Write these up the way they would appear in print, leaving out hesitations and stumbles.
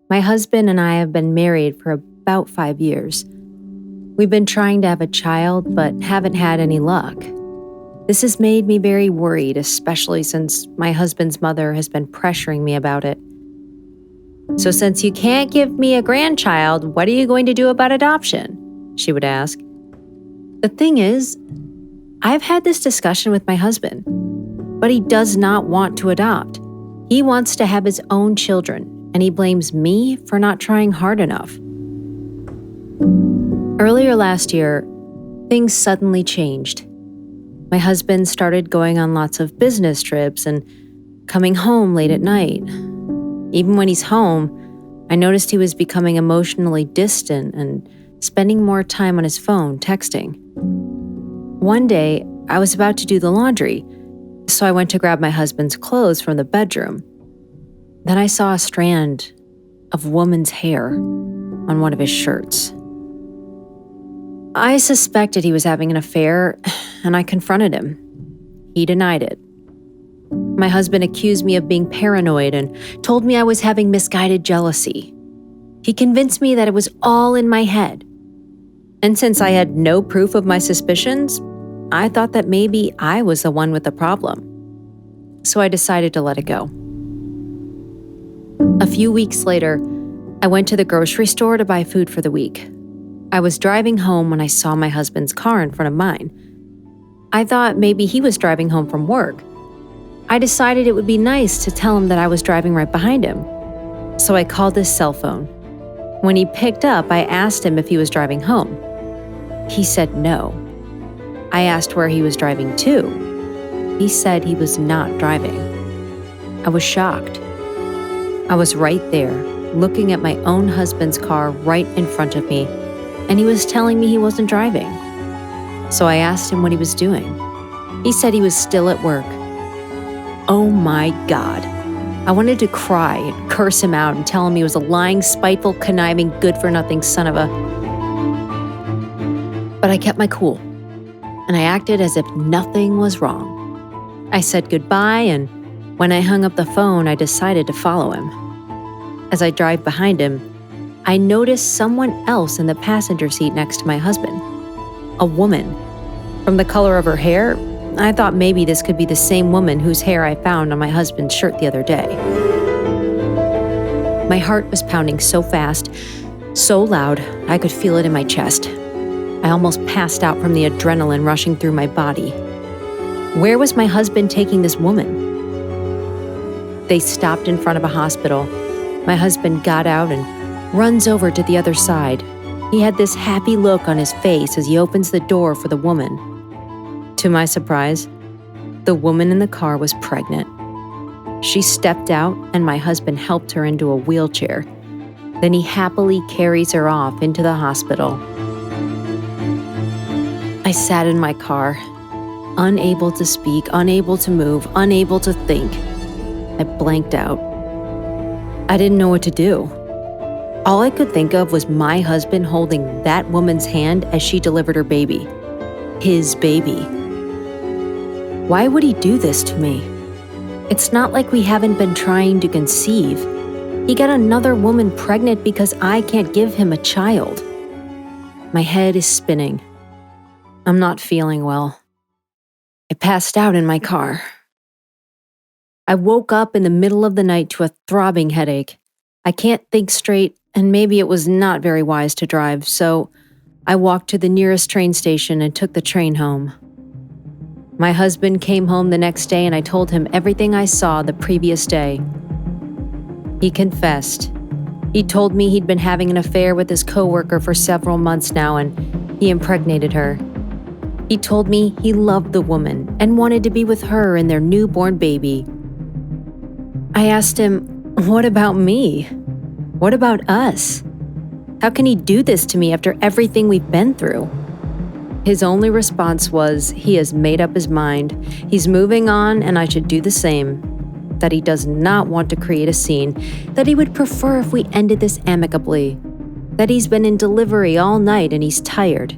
My husband and I have been married for about 5 years. We've been trying to have a child, but haven't had any luck. This has made me very worried, especially since my husband's mother has been pressuring me about it. "So since you can't give me a grandchild, what are you going to do about adoption?" she would ask. The thing is, I've had this discussion with my husband, but he does not want to adopt. He wants to have his own children, and he blames me for not trying hard enough. Earlier last year, things suddenly changed. My husband started going on lots of business trips and coming home late at night. Even when he's home, I noticed he was becoming emotionally distant and spending more time on his phone texting. One day, I was about to do the laundry, so I went to grab my husband's clothes from the bedroom. Then I saw a strand of woman's hair on one of his shirts. I suspected he was having an affair, and I confronted him. He denied it. My husband accused me of being paranoid and told me I was having misguided jealousy. He convinced me that it was all in my head. And since I had no proof of my suspicions, I thought that maybe I was the one with the problem. So I decided to let it go. A few weeks later, I went to the grocery store to buy food for the week. I was driving home when I saw my husband's car in front of mine. I thought maybe he was driving home from work. I decided it would be nice to tell him that I was driving right behind him. So I called his cell phone. When he picked up, I asked him if he was driving home. He said no. I asked where he was driving to. He said he was not driving. I was shocked. I was right there, looking at my own husband's car right in front of me, and he was telling me he wasn't driving. So I asked him what he was doing. He said he was still at work. Oh my God. I wanted to cry and curse him out and tell him he was a lying, spiteful, conniving, good-for-nothing son of a... But I kept my cool, and I acted as if nothing was wrong. I said goodbye, and when I hung up the phone, I decided to follow him. As I drive behind him, I noticed someone else in the passenger seat next to my husband. A woman. From the color of her hair, I thought maybe this could be the same woman whose hair I found on my husband's shirt the other day. My heart was pounding so fast, so loud, I could feel it in my chest. I almost passed out from the adrenaline rushing through my body. Where was my husband taking this woman? They stopped in front of a hospital. My husband got out and runs over to the other side. He had this happy look on his face as he opens the door for the woman. To my surprise, the woman in the car was pregnant. She stepped out and my husband helped her into a wheelchair. Then he happily carries her off into the hospital. I sat in my car, unable to speak, unable to move, unable to think. I blanked out. I didn't know what to do. All I could think of was my husband holding that woman's hand as she delivered her baby. His baby. Why would he do this to me? It's not like we haven't been trying to conceive. He got another woman pregnant because I can't give him a child. My head is spinning. I'm not feeling well. I passed out in my car. I woke up in the middle of the night to a throbbing headache. I can't think straight, and maybe it was not very wise to drive, so I walked to the nearest train station and took the train home. My husband came home the next day and I told him everything I saw the previous day. He confessed. He told me he'd been having an affair with his coworker for several months now and he impregnated her. He told me he loved the woman and wanted to be with her and their newborn baby. I asked him, "What about me? What about us? How can he do this to me after everything we've been through?" His only response was he has made up his mind. He's moving on and I should do the same. That he does not want to create a scene. That he would prefer if we ended this amicably. That he's been in delivery all night and he's tired.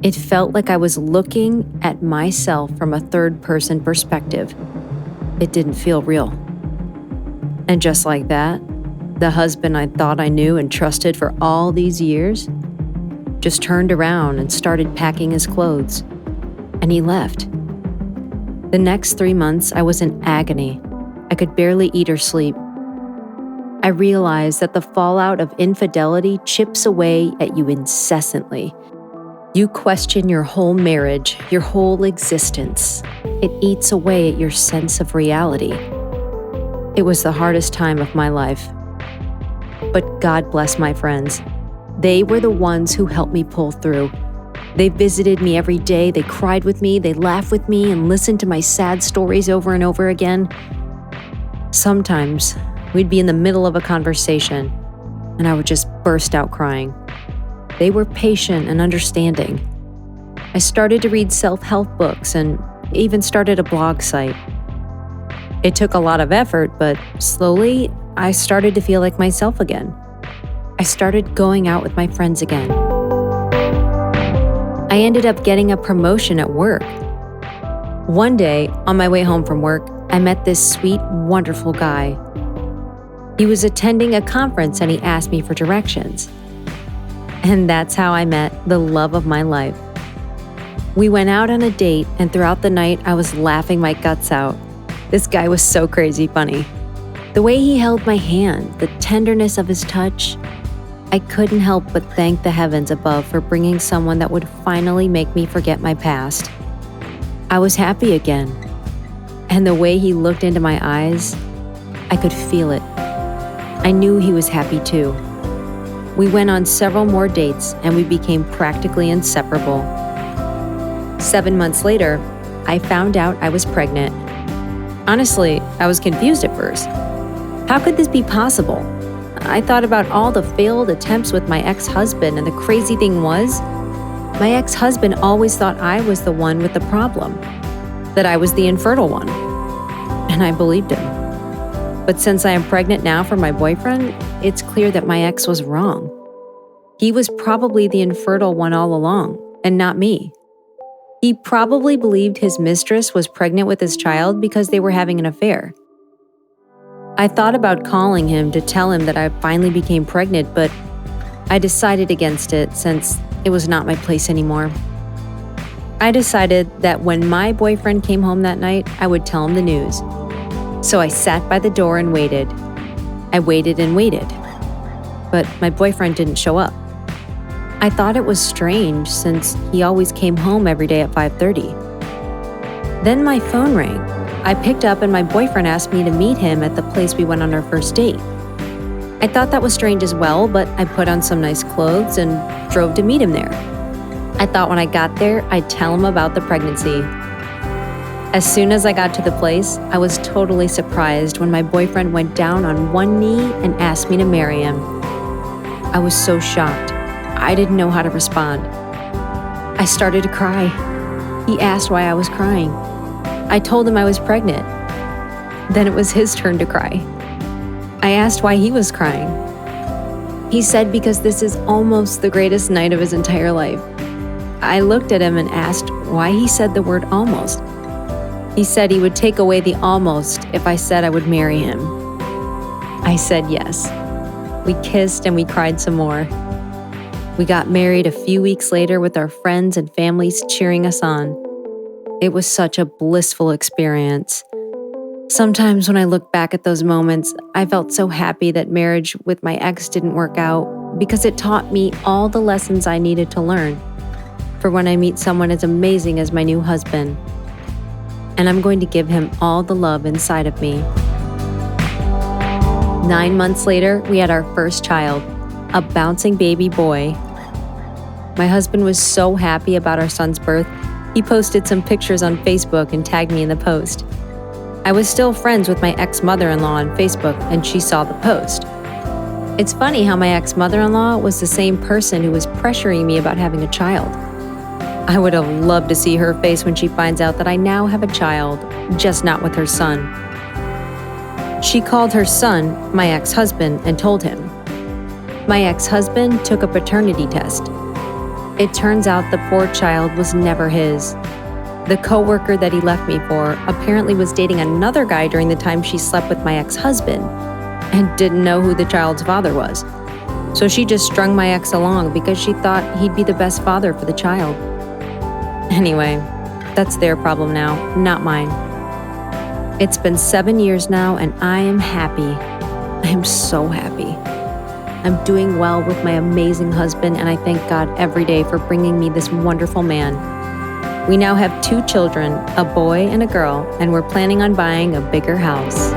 It felt like I was looking at myself from a third-person perspective. It didn't feel real. And just like that, The husband I thought I knew and trusted for all these years just turned around and started packing his clothes, and he left. The next 3 months, I was in agony. I could barely eat or sleep. I realized that the fallout of infidelity chips away at you incessantly. You question your whole marriage, your whole existence. It eats away at your sense of reality. It was the hardest time of my life. But God bless my friends. They were the ones who helped me pull through. They visited me every day, they cried with me, they laughed with me, and listened to my sad stories over and over again. Sometimes, we'd be in the middle of a conversation, and I would just burst out crying. They were patient and understanding. I started to read self-help books and even started a blog site. It took a lot of effort, but slowly, I started to feel like myself again. I started going out with my friends again. I ended up getting a promotion at work. One day, on my way home from work, I met this sweet, wonderful guy. He was attending a conference and he asked me for directions. And that's how I met the love of my life. We went out on a date, and throughout the night, I was laughing my guts out. This guy was so crazy funny. The way he held my hand, the tenderness of his touch, I couldn't help but thank the heavens above for bringing someone that would finally make me forget my past. I was happy again. And the way he looked into my eyes, I could feel it. I knew he was happy too. We went on several more dates and we became practically inseparable. 7 months later, I found out I was pregnant. Honestly, I was confused at first. How could this be possible? I thought about all the failed attempts with my ex-husband, and the crazy thing was, my ex-husband always thought I was the one with the problem, that I was the infertile one. And I believed him. But since I am pregnant now for my boyfriend, it's clear that my ex was wrong. He was probably the infertile one all along, and not me. He probably believed his mistress was pregnant with his child because they were having an affair. I thought about calling him to tell him that I finally became pregnant, but I decided against it since it was not my place anymore. I decided that when my boyfriend came home that night, I would tell him the news. So I sat by the door and waited. I waited and waited. But my boyfriend didn't show up. I thought it was strange since he always came home every day at 5:30. Then my phone rang. I picked up and my boyfriend asked me to meet him at the place we went on our first date. I thought that was strange as well, but I put on some nice clothes and drove to meet him there. I thought when I got there, I'd tell him about the pregnancy. As soon as I got to the place, I was totally surprised when my boyfriend went down on one knee and asked me to marry him. I was so shocked. I didn't know how to respond. I started to cry. He asked why I was crying. I told him I was pregnant. Then it was his turn to cry. I asked why he was crying. He said because this is almost the greatest night of his entire life. I looked at him and asked why he said the word almost. He said he would take away the almost if I said I would marry him. I said yes. We kissed and we cried some more. We got married a few weeks later with our friends and families cheering us on. It was such a blissful experience. Sometimes when I look back at those moments, I felt so happy that marriage with my ex didn't work out because it taught me all the lessons I needed to learn for when I meet someone as amazing as my new husband. And I'm going to give him all the love inside of me. 9 months later, we had our first child, a bouncing baby boy. My husband was so happy about our son's birth, he posted some pictures on Facebook and tagged me in the post. I was still friends with my ex-mother-in-law on Facebook, and she saw the post. It's funny how my ex-mother-in-law was the same person who was pressuring me about having a child. I would have loved to see her face when she finds out that I now have a child, just not with her son. She called her son my ex-husband and told him. My ex-husband took a paternity test. It turns out the poor child was never his. The coworker that he left me for apparently was dating another guy during the time she slept with my ex-husband. and didn't know who the child's father was. So she just strung my ex along because she thought he'd be the best father for the child. Anyway, that's their problem now, not mine. It's been 7 years now, and I am happy. I am so happy. I'm doing well with my amazing husband, and I thank God every day for bringing me this wonderful man. We now have 2 children, a boy and a girl, and we're planning on buying a bigger house.